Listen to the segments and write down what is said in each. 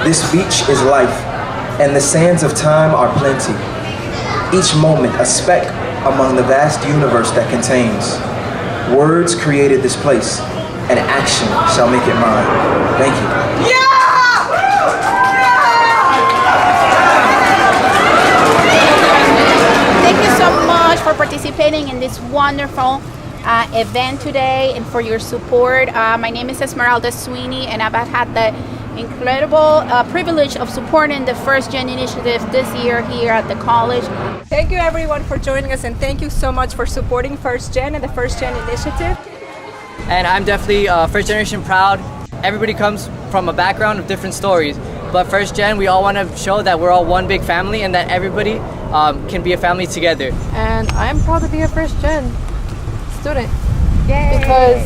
This beach is life, and the sands of time are plenty. Each moment a speck among the vast universe that contains. Words created this place, and action shall make it mine. Thank you. Yeah! Thank you so much for participating in this wonderful event today and for your support. My name is Esmeralda Sweeney, and I've had the incredible privilege of supporting the First Gen initiative this year here at the college. Thank you everyone for joining us, and thank you so much for supporting First Gen and the First Gen initiative. And I'm definitely first generation proud. Everybody comes from a background of different stories, but First Gen, we all want to show that we're all one big family and that everybody can be a family together. And I'm proud to be a First Gen student. Yay. Because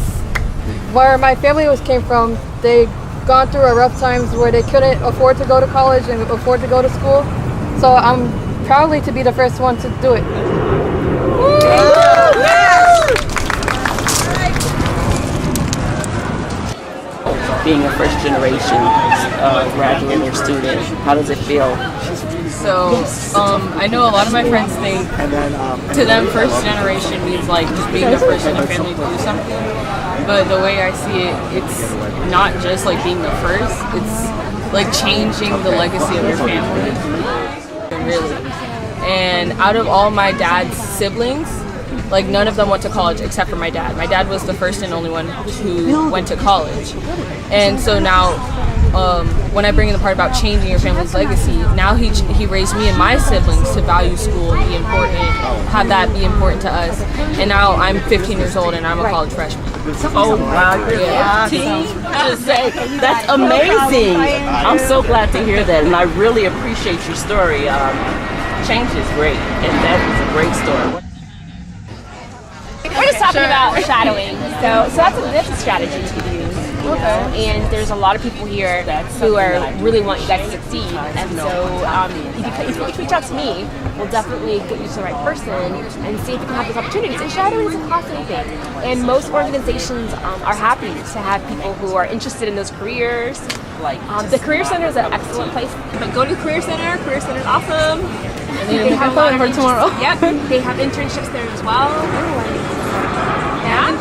where my family came from, they gone through a rough times where they couldn't afford to go to college and afford to go to school. So I'm proudly to be the first one to do it. Being a first generation graduate or student, how does it feel? So, I know a lot of my friends think to them first generation means like just being the first in their family to do something. But the way I see it, it's not just like being the first, it's like changing the legacy of your family. Really. And out of all my dad's siblings, like none of them went to college except for my dad. My dad was the first and only one who went to college. And so now, when I bring in the part about changing your family's legacy, now he raised me and my siblings to value school and be important, have that be important to us. And now I'm 15 years old and I'm a college freshman. Oh wow, yeah. That's amazing. I'm so glad to hear that, and I really appreciate your story. Change is great, and that is a great story. We're just talking about shadowing. So that's a strategy to use. And there's a lot of people here who really want you guys to succeed. And so if you reach out to me, we'll definitely get you to the right person and see if you can have those opportunities. And shadowing is a constant thing. And most organizations are happy to have people who are interested in those careers. The Career Center is an excellent place. But go to Career Center. Career Center is awesome. And they have fun for tomorrow. Yep, they have internships there as well. Yeah.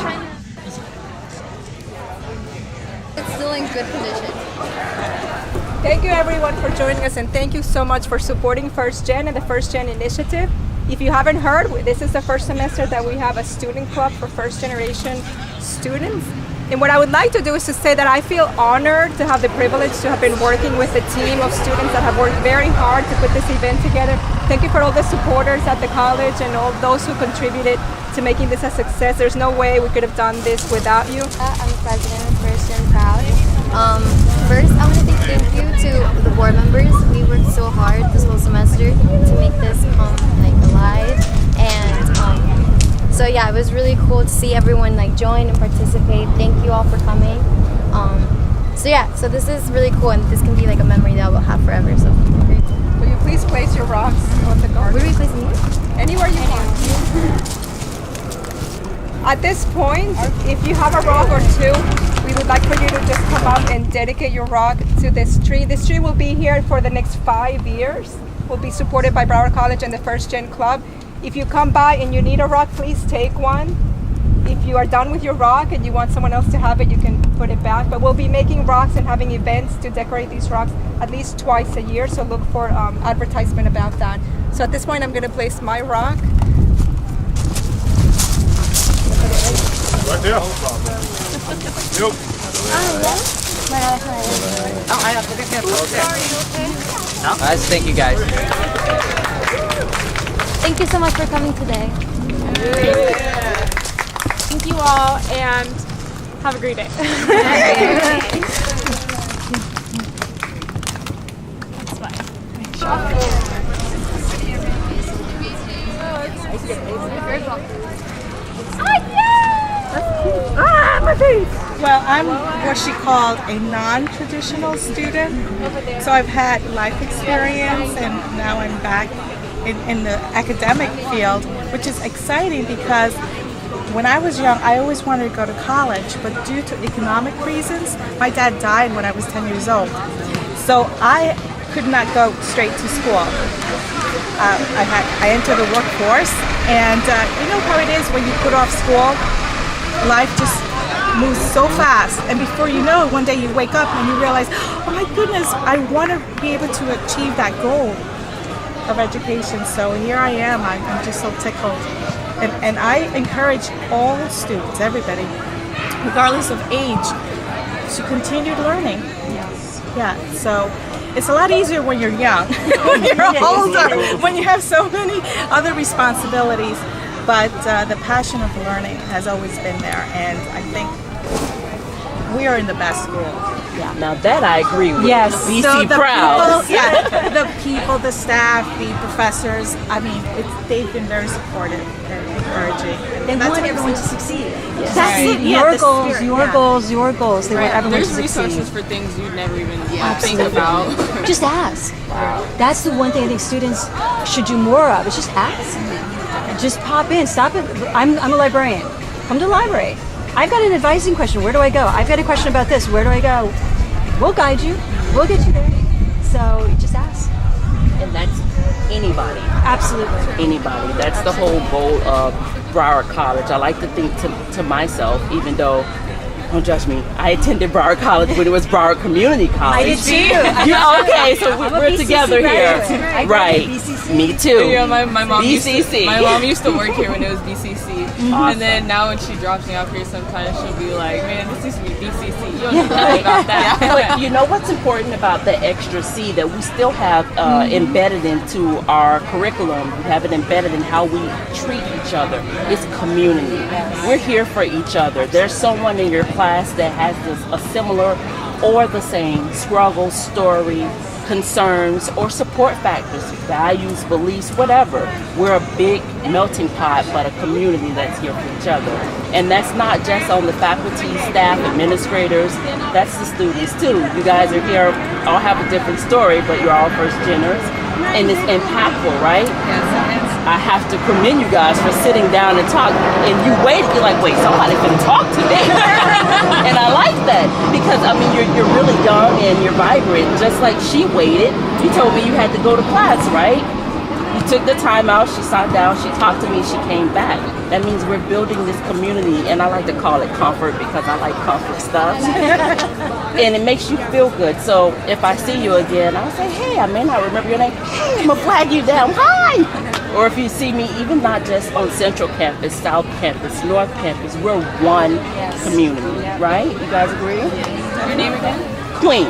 It's still in good condition. Thank you everyone for joining us, and thank you so much for supporting First Gen and the First Gen initiative. If you haven't heard, this is the first semester that we have a student club for first generation students. And what I would like to do is to say that I feel honored to have the privilege to have been working with a team of students that have worked very hard to put this event together. Thank you for all the supporters at the college and all those who contributed to making this a success. There's no way we could have done this without you. I'm president of First Gen Proud. First, I want to say thank you to the board members. We worked so hard this whole semester to make this come alive, and so yeah, it was really cool to see everyone join and participate. Thank you all for coming. So this is really cool, and this can be a memory that we'll have forever. So great. Will you please place your rocks on the garden? Where are we placing these? Anywhere you want. At this point, if you have a rock or two, we would like for you to just come out and dedicate your rock to this tree. This tree will be here for the next 5 years. Will be supported by Broward College and the First Gen Club. If you come by and you need a rock, please take one. If you are done with your rock and you want someone else to have it, you can put it back. But we'll be making rocks and having events to decorate these rocks at least twice a year, so look for advertisement about that. So at this point, I'm going to place my rock. Right there. Nope. Nice, thank you guys. Thank you so much for coming today. Thank you all, and have a great day. My face! Well, I'm what she called a non-traditional student. So I've had life experience, and now I'm back in the academic field, which is exciting because when I was young, I always wanted to go to college, but due to economic reasons, my dad died when I was 10 years old. So I could not go straight to school. I entered the workforce, and you know how it is when you put off school, life just moves so fast, and before you know it, one day you wake up and you realize, oh my goodness, I want to be able to achieve that goal of education. So here I am. I'm just so tickled, and I encourage all students, everybody, regardless of age, to continue learning. Yes. Yeah. So it's a lot easier when you're young. When you're older, when you have so many other responsibilities. But the passion of learning has always been there, and I think we are in the best school. Yeah. Now that I agree with. Yes. BC so the proud. People, yeah, the people, the staff, the professors. I mean, they've been very supportive and encouraging. They want everyone to succeed. Yes. That's it. Your goals, your goals, your goals. They want everyone to There's succeed. resources for things you'd never even think about. Just ask. That's the one thing I think students should do more of. Is just ask. Just pop in. Stop it. I'm a librarian. Come to the library. I've got an advising question. Where do I go? I've got a question about this. Where do I go? We'll guide you. We'll get you there. So just ask. And that's anybody. Absolutely. Anybody. That's the whole goal of Broward College. I like to think to myself, even though, don't judge me, I attended Broward College when it was Broward Community College. I did too. Okay, so we're together here. Right. Me too. Yeah, my mom BCC. My mom used to work here when it was BCC. Awesome. And then now when she drops me off here sometimes she'll be like, man, this used to be BCC. You don't know about that. But you know what's important about the extra C that we still have embedded into our curriculum? We have it embedded in how we treat each other. It's community. We're here for each other. There's someone in your class that has a similar or the same struggle, story, concerns, or support factors, values, beliefs, whatever. We're a big melting pot, but a community that's here for each other. And that's not just on the faculty, staff, administrators, that's the students too. You guys are here, all have a different story, but you're all first geners. And it's impactful, right? Yes, it is. I have to commend you guys for sitting down and talking. And you waited, you're like, wait, somebody can talk to me. And I like that because, I mean, you're really young and you're vibrant. Just like she waited. You told me you had to go to class, right? You took the time out, she sat down, she talked to me, she came back. That means we're building this community, and I like to call it comfort because I like comfort stuff. And it makes you feel good. So if I see you again, I'll say, hey, I may not remember your name. Hey, I'm gonna flag you down. Hi! Or if you see me, even not just on Central Campus, South Campus, North Campus, we're one community, right? You guys agree? Your name again? Queen.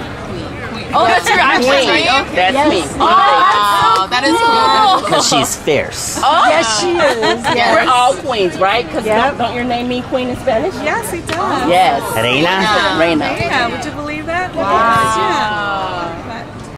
Oh, that's your actual name? That's me. Oh, that is cool. Because she's fierce. Oh. Yes, she is. Yes. We're all queens, right? Because don't your name mean queen in Spanish? Yes, it does. Yes. Reina. Reina. Yeah, would you believe that? Wow.